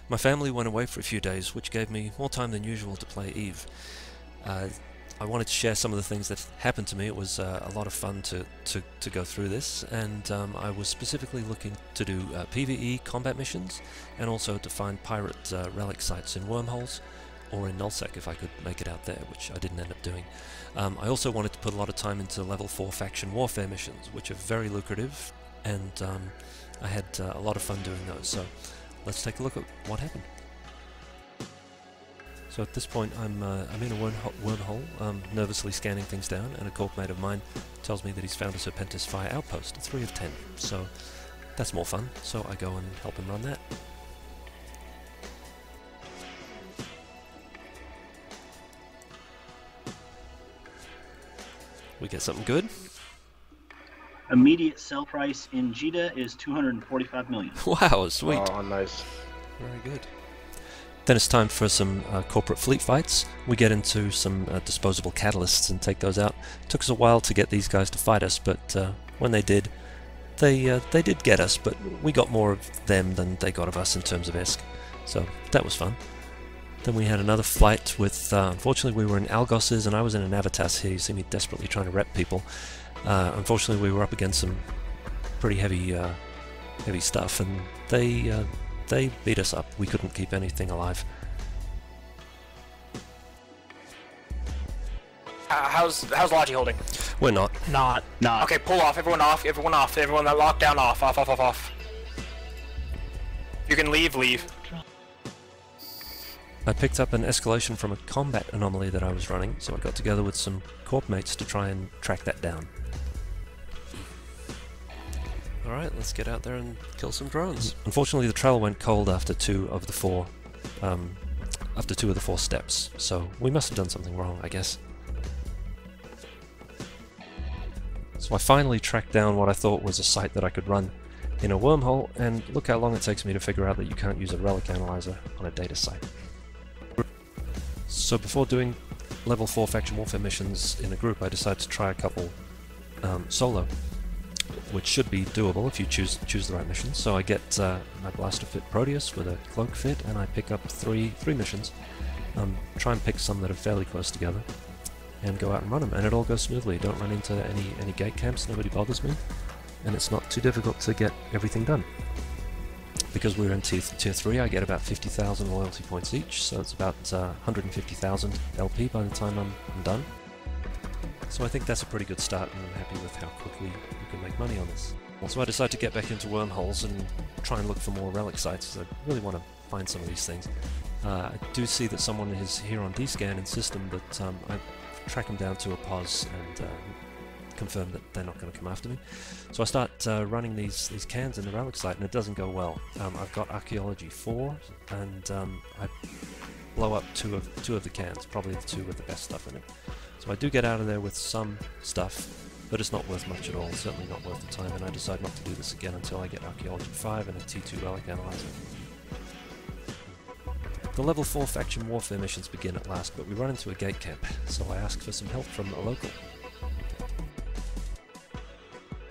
My family went away for a few days, which gave me more time than usual to play Eve. I wanted to share some of the things that happened to me. It was a lot of fun to go through this, and I was specifically looking to do PvE combat missions, and also to find pirate relic sites in wormholes, or in nullsec if I could make it out there, which I didn't end up doing. I also wanted to put a lot of time into level 4 faction warfare missions, which are very lucrative, and I had a lot of fun doing those. So let's take a look at what happened. So at this point I'm in a wormhole, nervously scanning things down, and a corpmate of mine tells me that he's found a Serpentis fire outpost, a 3 of 10. So that's more fun, so I go and help him run that. We get something good. Immediate sell price in Jita is 245 million. Wow, sweet. Oh, nice. Very good. Then it's time for some corporate fleet fights. We get into some disposable catalysts and take those out. It took us a while to get these guys to fight us, but when they did get us, but we got more of them than they got of us in terms of ESC. So that was fun. Then we had another fight with, unfortunately we were in Algos's and I was in an Avitas here. You see me desperately trying to rep people. Unfortunately we were up against some pretty heavy stuff, and they beat us up. We couldn't keep anything alive. How's Logi holding? We're not. Not. Okay, pull off. Everyone off. Everyone off. Everyone that locked down off. Off. You can leave. I picked up an escalation from a combat anomaly that I was running, so I got together with some corp mates to try and track that down. Alright, let's get out there and kill some drones. Unfortunately the trail went cold after two of the four steps, so we must have done something wrong, I guess. So I finally tracked down what I thought was a site that I could run in a wormhole, and look how long it takes me to figure out that you can't use a relic analyzer on a data site. So before doing level 4 faction warfare missions in a group, I decided to try a couple solo, which should be doable if you choose the right mission. So I get my blaster fit Proteus with a cloak fit, and I pick up three missions. Try and pick some that are fairly close together, and go out and run them, and it all goes smoothly. Don't run into any gate camps, nobody bothers me, and it's not too difficult to get everything done. Because we're in tier 3, I get about 50,000 loyalty points each, so it's about 150,000 LP by the time I'm done. So I think that's a pretty good start, and I'm happy with how quickly we can make money on this. Also, I decided to get back into wormholes and try and look for more relic sites. I really want to find some of these things. I do see that someone is here on D-Scan in system, but I track them down to a pause and confirm that they're not going to come after me. So I start running these cans in the relic site, and it doesn't go well. I've got Archaeology 4, and I blow up two of the cans, probably the two with the best stuff in it. So I do get out of there with some stuff, but it's not worth much at all, certainly not worth the time, and I decide not to do this again until I get Archaeology 5 and a T2 relic analyzer. The level 4 faction warfare missions begin at last, but we run into a gate camp, so I ask for some help from a local.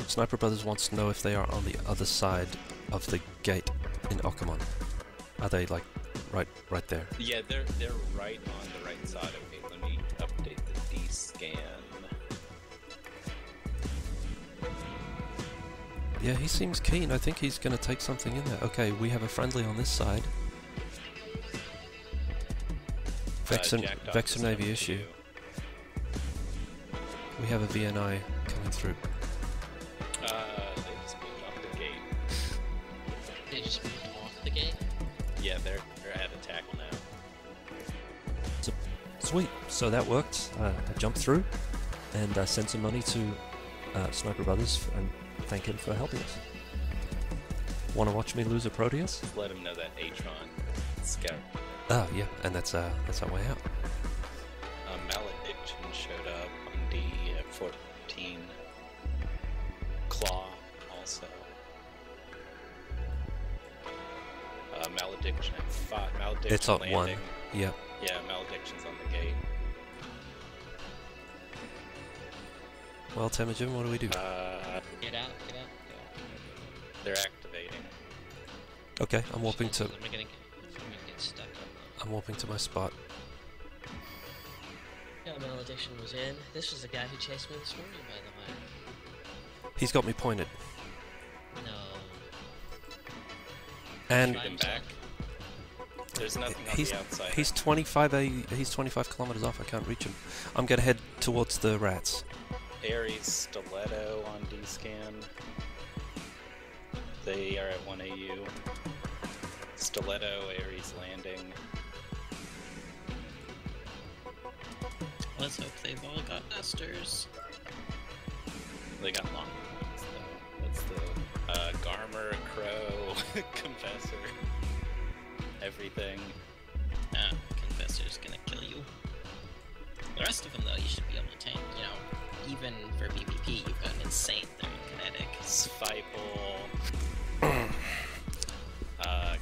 Sniper Brothers wants to know if they are on the other side of the gate in Okamon. Are they like right there? Yeah, they're right on the right side. Okay, let me update the D-scan. Yeah, he seems keen. I think he's going to take something in there. Okay, we have a friendly on this side. Vexor Navy issue. We have a VNI coming through. They just moved off the gate. They just moved off the gate? Yeah, they're at a tackle now. So, sweet. So that worked. I jumped through and sent some money to Sniper Brothers and thank him for helping us. Want to watch me lose a Proteus? Let him know that Atron scout. Oh yeah, and that's our way out. Malediction showed up on D14. Claw also. Malediction at 5. Malediction It's at landing. 1. Yep. Yeah, Malediction's on the gate. Well, Temujin, what do we do? Get out. They're activating. Okay, I'm warping to... Am I getting I'm warping to my spot. Yeah, Malediction was in. This was the guy who chased me this morning, by the way. He's got me pointed. No. And Shoot him back. There's nothing on he's the outside. he's 25 kilometers off. I can't reach him. I'm gonna head towards the rats. Ares Stiletto on D-scan. They are at 1 AU. Stiletto, Ares landing. Let's hope they've all got nesters. They got long ones though. That's the Garmer, Crow, Confessor. Everything. Ah, Confessor's gonna kill you. The rest of them, though, you should be able to tank. You know, even for PvP, you've got an insane thermokinetic. Spipal.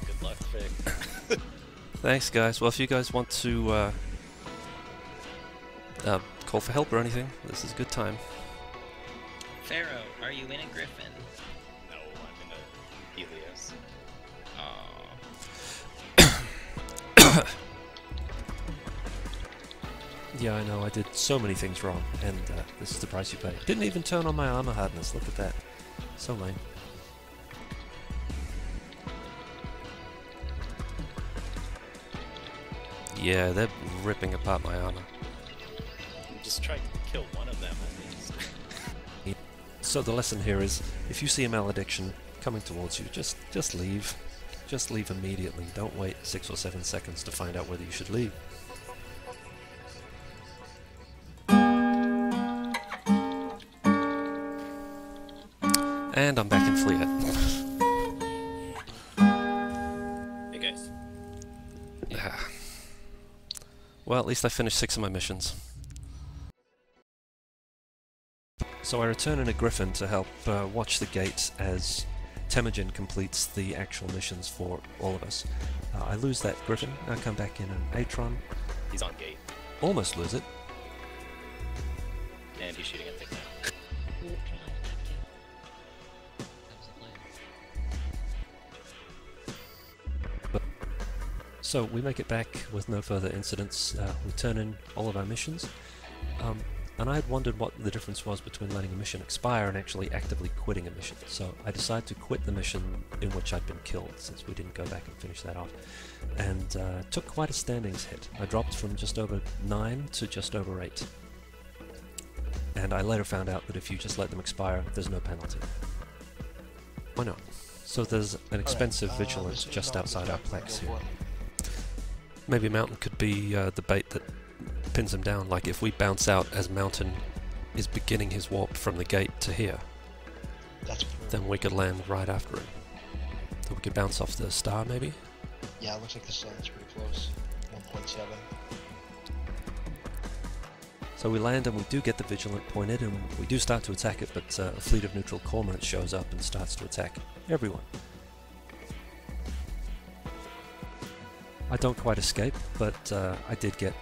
Good luck, Vic. Thanks, guys. Well, if you guys want to call for help or anything, this is a good time. Pharaoh, are you in a Griffin? No, I'm in a Helios. Aww. Yeah, I know. I did so many things wrong, and this is the price you pay. Didn't even turn on my armor hardness. Look at that. So lame. Yeah, they're ripping apart my armor. Just try to kill one of them at least. So the lesson here is, if you see a malediction coming towards you, just leave. Just leave immediately. Don't wait 6 or 7 seconds to find out whether you should leave. And I'm back in Fleet. Hey guys. Well, at least I finished 6 of my missions. So I return in a Griffin to help watch the gate as Temujin completes the actual missions for all of us. I lose that Griffin, I come back in an Atron, He's on gate. almost lose it. And he's shooting at Vic now. So we make it back with no further incidents. We turn in all of our missions. And I had wondered what the difference was between letting a mission expire and actually actively quitting a mission. So I decided to quit the mission in which I'd been killed, since we didn't go back and finish that off. And took quite a standings hit. I dropped from just over 9 to just over 8. And I later found out that if you just let them expire, there's no penalty. Why not? So there's an expensive vigilance just outside our plex here. Maybe Mountain could be the bait that pins him down, like if we bounce out as Mountain is beginning his warp from the gate to here, then we could land right after him. So we could bounce off the star, maybe? Yeah, it looks like the sun's pretty close. 1.7. So we land and we do get the Vigilant pointed and we do start to attack it, but a fleet of neutral cormorants shows up and starts to attack everyone. I don't quite escape, but I did get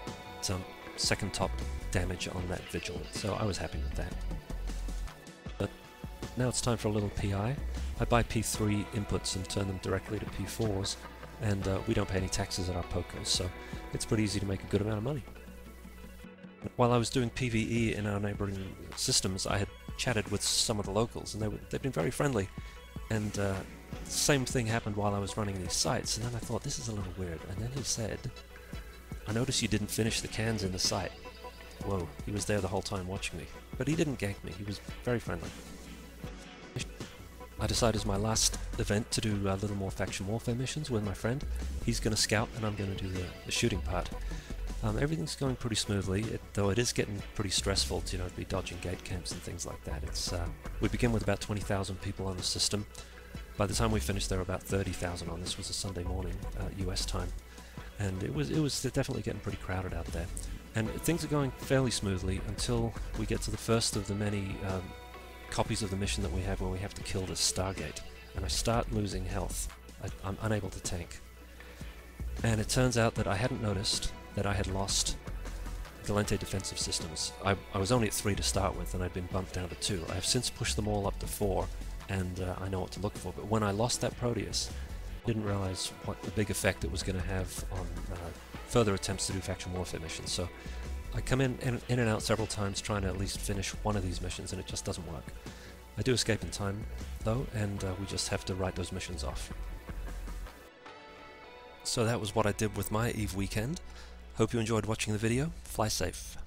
some second top damage on that Vigilant, so I was happy with that. But now it's time for a little PI. I buy P3 inputs and turn them directly to P4s, and we don't pay any taxes at our pokers, so it's pretty easy to make a good amount of money. While I was doing PvE in our neighbouring systems, I had chatted with some of the locals, and they've been very friendly, and same thing happened while I was running these sites, and then I thought, this is a little weird, and then he said, I noticed you didn't finish the cans in the site. Whoa, he was there the whole time watching me. But he didn't gank me, he was very friendly. I decided as my last event to do a little more faction warfare missions with my friend. He's going to scout and I'm going to do the shooting part. Everything's going pretty smoothly, though it is getting pretty stressful to be dodging gate camps and things like that. We begin with about 20,000 people on the system. By the time we finished there were about 30,000 on. This was a Sunday morning, US time. And it was definitely getting pretty crowded out there. And things are going fairly smoothly until we get to the first of the many copies of the mission that we have where we have to kill this Stargate. And I start losing health. I'm unable to tank. And it turns out that I hadn't noticed that I had lost Galente defensive systems. I was only at 3 to start with and I'd been bumped down to 2. I have since pushed them all up to 4 and I know what to look for. But when I lost that Proteus, didn't realize what a big effect it was going to have on further attempts to do faction warfare missions. So I come in and out several times trying to at least finish one of these missions, and it just doesn't work. I do escape in time, though, and we just have to write those missions off. So that was what I did with my EVE weekend. Hope you enjoyed watching the video. Fly safe.